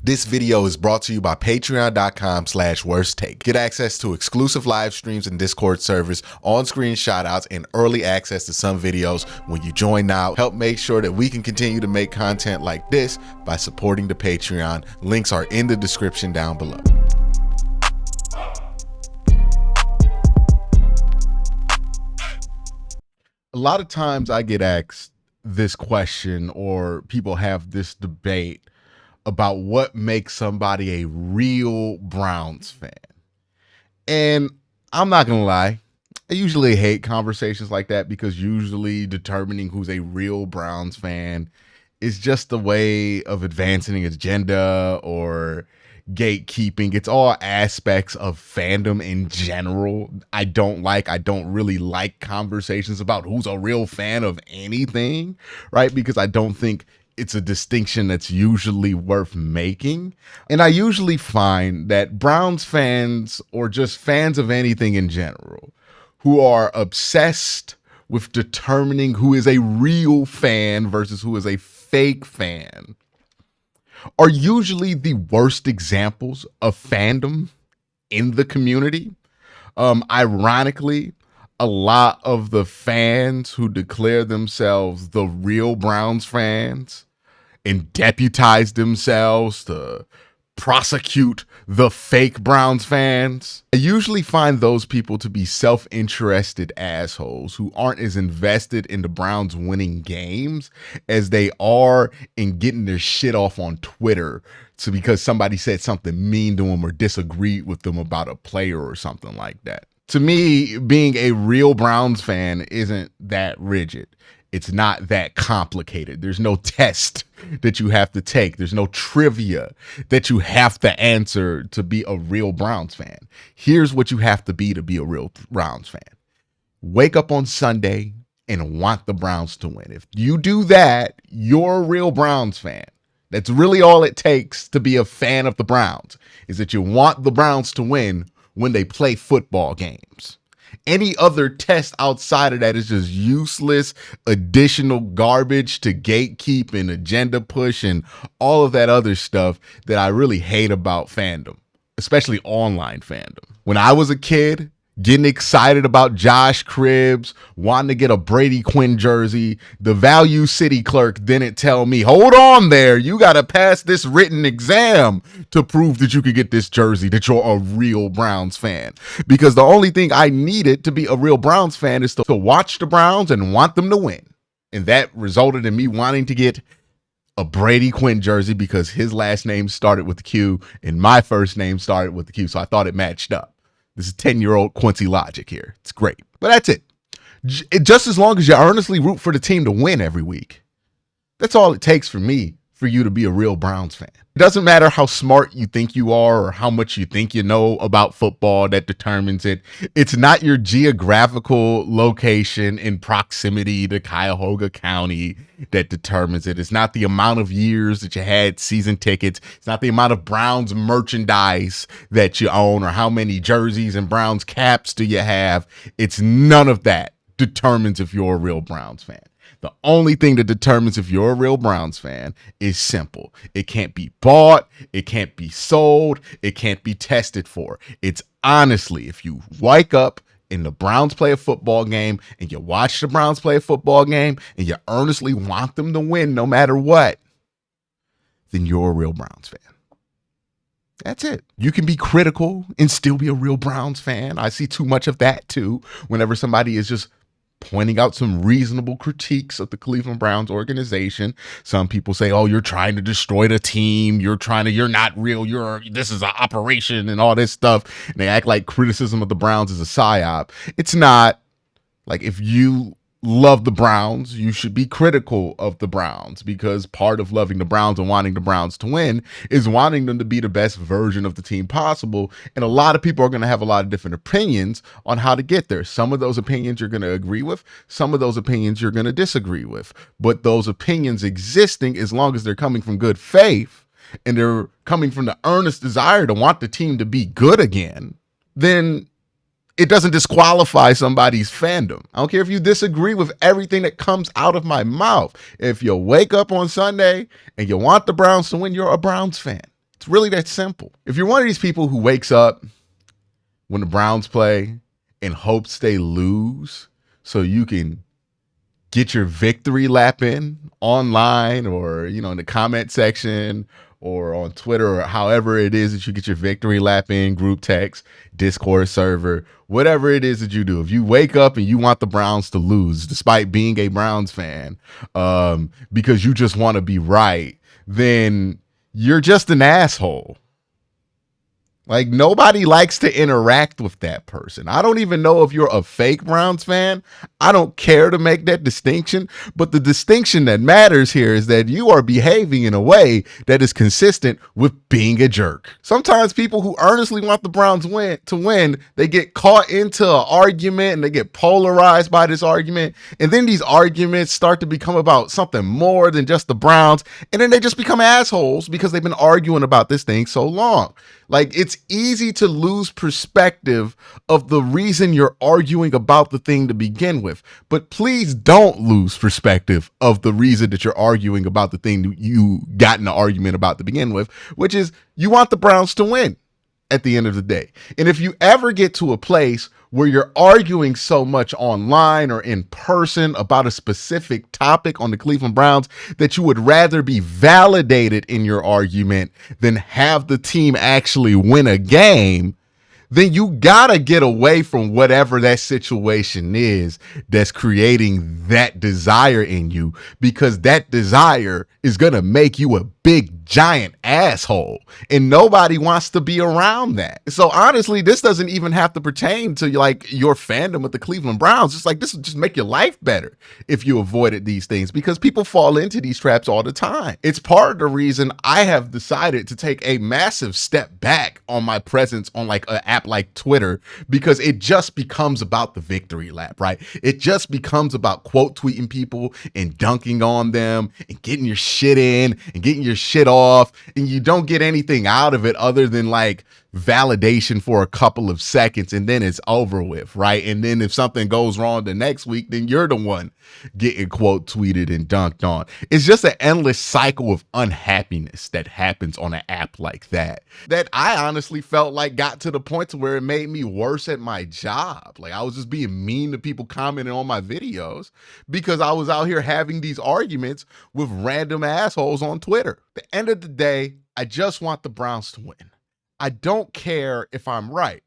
This video is brought to you by patreon.com/worsttake. Get access to exclusive live streams and Discord servers, on-screen shoutouts, and early access to some videos when you join now. Help make sure that we can continue to make content like this by supporting the Patreon. Links are in the description down below. A lot of times I get asked this question, or people have this debate about what makes somebody a real Browns fan. And I'm not gonna lie, I usually hate conversations like that, because usually determining who's a real Browns fan is just a way of advancing an agenda or gatekeeping. It's all aspects of fandom in general. I don't really like conversations about who's a real fan of anything, right? Because I don't think it's a distinction that's usually worth making. And I usually find that Browns fans, or just fans of anything in general, who are obsessed with determining who is a real fan versus who is a fake fan, are usually the worst examples of fandom in the community. Ironically, a lot of the fans who declare themselves the real Browns fans and deputize themselves to prosecute the fake Browns fans, I usually find those people to be self-interested assholes who aren't as invested in the Browns winning games as they are in getting their shit off on Twitter because somebody said something mean to them or disagreed with them about a player or something like that. To me, being a real Browns fan isn't that rigid. It's not that complicated. There's no test that you have to take. There's no trivia that you have to answer to be a real Browns fan. Here's what you have to be a real Browns fan. Wake up on Sunday and want the Browns to win. If you do that, you're a real Browns fan. That's really all it takes to be a fan of the Browns, is that you want the Browns to win when they play football games. Any other test outside of that is just useless additional garbage to gatekeep and agenda push and all of that other stuff that I really hate about fandom, especially online fandom. When I was a kid, getting excited about Josh Cribbs, wanting to get a Brady Quinn jersey, the Value City clerk didn't tell me, hold on there, you got to pass this written exam to prove that you could get this jersey, that you're a real Browns fan. Because the only thing I needed to be a real Browns fan is to watch the Browns and want them to win. And that resulted in me wanting to get a Brady Quinn jersey because his last name started with the Q and my first name started with the Q. So I thought it matched up. This is 10-year-old Quincy logic here. It's great. But that's it. Just as long as you earnestly root for the team to win every week. That's all it takes for me, for you to be a real Browns fan. It doesn't matter how smart you think you are or how much you think you know about football that determines it. It's not your geographical location in proximity to Cuyahoga County that determines it. It's not the amount of years that you had season tickets. It's not the amount of Browns merchandise that you own or how many jerseys and Browns caps do you have. It's none of that determines if you're a real Browns fan. The only thing that determines if you're a real Browns fan is simple. It can't be bought. It can't be sold. It can't be tested for. It's honestly, if you wake up and the Browns play a football game and you watch the Browns play a football game and you earnestly want them to win no matter what, then you're a real Browns fan. That's it. You can be critical and still be a real Browns fan. I see too much of that too. Whenever somebody is just pointing out some reasonable critiques of the Cleveland Browns organization. Some people say, oh, you're trying to destroy the team. You're not real. This is an operation and all this stuff. And they act like criticism of the Browns is a psyop. It's not. Like, if you love the Browns, you should be critical of the Browns, because part of loving the Browns and wanting the Browns to win is wanting them to be the best version of the team possible. And a lot of people are going to have a lot of different opinions on how to get there. Some of those opinions you're going to agree with. Some of those opinions you're going to disagree with. But those opinions existing, as long as they're coming from good faith and they're coming from the earnest desire to want the team to be good again, then it doesn't disqualify somebody's fandom. I don't care if you disagree with everything that comes out of my mouth. If you wake up on Sunday and you want the Browns to win, you're a Browns fan. It's really that simple. If you're one of these people who wakes up when the Browns play and hopes they lose so you can get your victory lap in online, or in the comment section or on Twitter, or however it is that you get your victory lap in, group text, Discord server, whatever it is that you do. If you wake up and you want the Browns to lose despite being a Browns fan, because you just want to be right, then you're just an asshole. Like, nobody likes to interact with that person. I don't even know if you're a fake Browns fan. I don't care to make that distinction. But the distinction that matters here is that you are behaving in a way that is consistent with being a jerk. Sometimes people who earnestly want the Browns to win, they get caught into an argument and they get polarized by this argument. And then these arguments start to become about something more than just the Browns. And then they just become assholes because they've been arguing about this thing so long. Like, it's easy to lose perspective of the reason you're arguing about the thing to begin with. But please don't lose perspective of the reason that you're arguing about the thing that you got in an argument about to begin with, which is you want the Browns to win at the end of the day. And if you ever get to a place where you're arguing so much online or in person about a specific topic on the Cleveland Browns that you would rather be validated in your argument than have the team actually win a game, then you gotta get away from whatever that situation is that's creating that desire in you, because that desire is gonna make you a big giant asshole, and nobody wants to be around that. So honestly, this doesn't even have to pertain to like your fandom with the Cleveland Browns. It's like, this would just make your life better if you avoided these things, because people fall into these traps all the time. It's part of the reason I have decided to take a massive step back on my presence on like an app like Twitter, because it just becomes about the victory lap, right? It just becomes about quote tweeting people and dunking on them and getting your shit in and getting your shit off, and you don't get anything out of it other than like validation for a couple of seconds, and then it's over with, right? And then if something goes wrong the next week, then you're the one getting quote tweeted and dunked on. It's just an endless cycle of unhappiness that happens on an app like that I honestly felt like got to the point to where it made me worse at my job. Like, I was just being mean to people commenting on my videos because I was out here having these arguments with random assholes on Twitter. At the end of the day, I just want the Browns to win. I don't care if I'm right.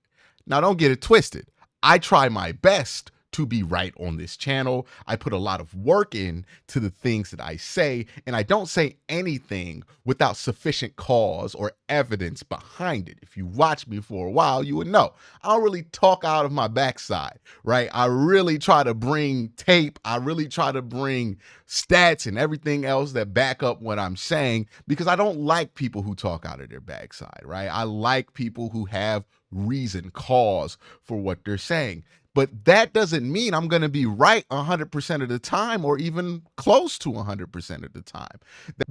Now, don't get it twisted. I try my best to be right on this channel. I put a lot of work in to the things that I say, and I don't say anything without sufficient cause or evidence behind it. If you watch me for a while, you would know I don't really talk out of my backside, right? I really try to bring tape. I really try to bring stats and everything else that back up what I'm saying, because I don't like people who talk out of their backside, right? I like people who have reason, cause for what they're saying. But that doesn't mean I'm going to be right 100% of the time, or even close to 100% of the time,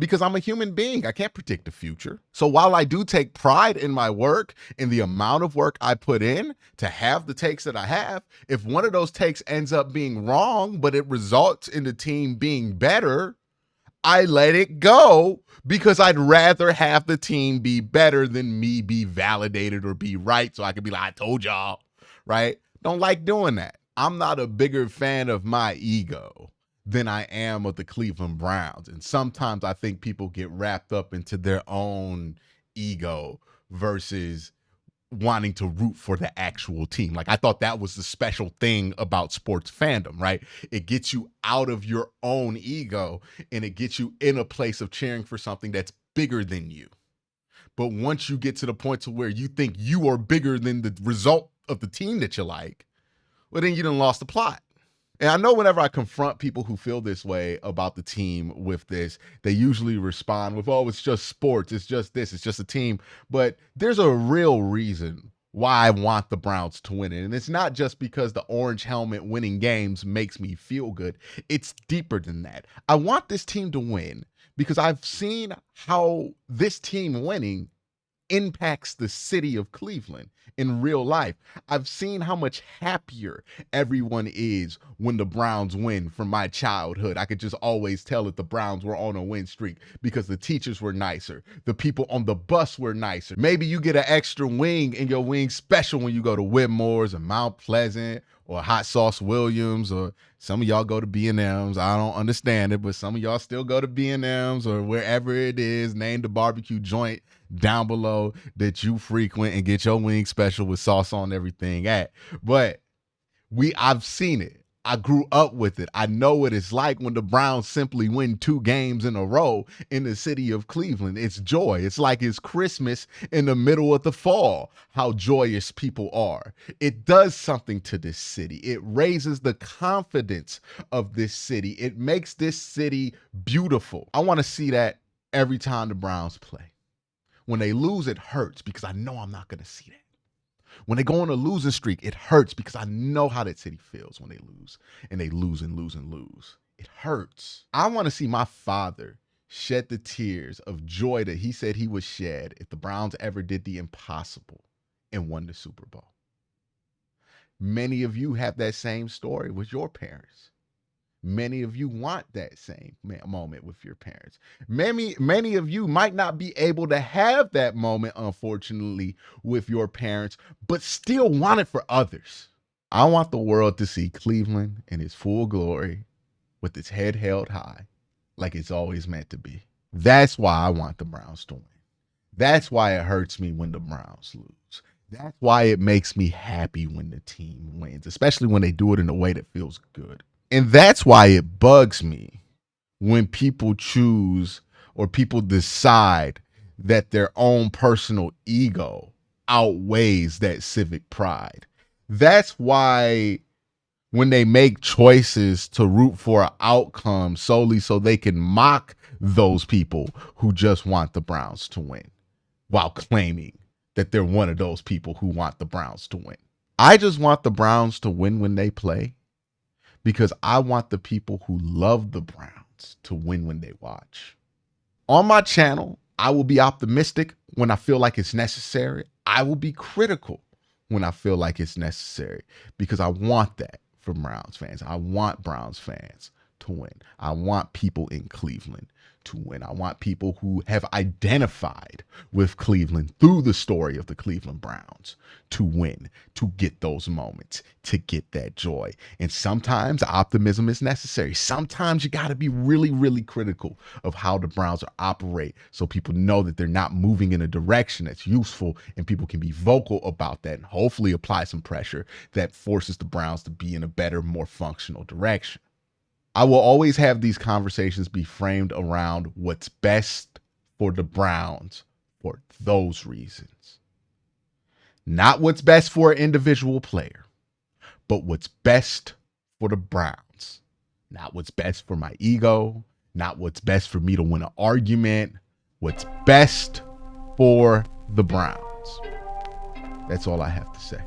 because I'm a human being. I can't predict the future. So while I do take pride in my work and the amount of work I put in to have the takes that I have, if one of those takes ends up being wrong, but it results in the team being better, I let it go, because I'd rather have the team be better than me be validated or be right, so I can be like, I told y'all, right? Don't like doing that. I'm not a bigger fan of my ego than I am of the Cleveland Browns. And sometimes I think people get wrapped up into their own ego versus wanting to root for the actual team. Like, I thought that was the special thing about sports fandom, right? It gets you out of your own ego and it gets you in a place of cheering for something that's bigger than you. But once you get to the point to where you think you are bigger than the result of the team that you like, well, then you done lost the plot. And I know whenever I confront people who feel this way about the team with this, they usually respond with, oh, it's just sports. It's just this. It's just a team. But there's a real reason why I want the Browns to win it. And it's not just because the orange helmet winning games makes me feel good. It's deeper than that. I want this team to win because I've seen how this team winning impacts the city of Cleveland in real life. I've seen how much happier everyone is when the Browns win from my childhood. I could just always tell that the Browns were on a win streak because the teachers were nicer. The people on the bus were nicer. Maybe you get an extra wing in your wing special when you go to Whitmore's or Mount Pleasant or Hot Sauce Williams, or some of y'all go to B&M's. I don't understand it, but some of y'all still go to B&M's or wherever it is. Name the barbecue joint down below that you frequent and get your wing special with sauce on everything at. But I've seen it. I grew up with it. I know what it's like when the Browns simply win 2 games in a row in the city of Cleveland. It's joy. It's like it's Christmas in the middle of the fall, how joyous people are. It does something to this city. It raises the confidence of this city. It makes this city beautiful. I want to see that every time the Browns play. When they lose, it hurts because I know I'm not going to see that. When they go on a losing streak, it hurts because I know how that city feels when they lose. And they lose and lose and lose. It hurts. I want to see my father shed the tears of joy that he said he would shed if the Browns ever did the impossible and won the Super Bowl. Many of you have that same story with your parents. Many of you want that same moment with your parents. Many of you might not be able to have that moment, unfortunately, with your parents, but still want it for others. I want the world to see Cleveland in its full glory with its head held high, like it's always meant to be. That's why I want the Browns to win. That's why it hurts me when the Browns lose. That's why it makes me happy when the team wins, especially when they do it in a way that feels good. And that's why it bugs me when people choose or people decide that their own personal ego outweighs that civic pride. That's why when they make choices to root for an outcome solely so they can mock those people who just want the Browns to win while claiming that they're one of those people who want the Browns to win. I just want the Browns to win when they play, because I want the people who love the Browns to win when they watch. On my channel, I will be optimistic when I feel like it's necessary. I will be critical when I feel like it's necessary, because I want that from Browns fans. I want Browns fans to win. I want people in Cleveland to win. I want people who have identified with Cleveland through the story of the Cleveland Browns to win, to get those moments, to get that joy. And sometimes optimism is necessary. Sometimes you got to be really, really critical of how the Browns operate so people know that they're not moving in a direction that's useful, and people can be vocal about that and hopefully apply some pressure that forces the Browns to be in a better, more functional direction. I will always have these conversations be framed around what's best for the Browns for those reasons. Not what's best for an individual player, but what's best for the Browns. Not what's best for my ego, not what's best for me to win an argument, what's best for the Browns. That's all I have to say.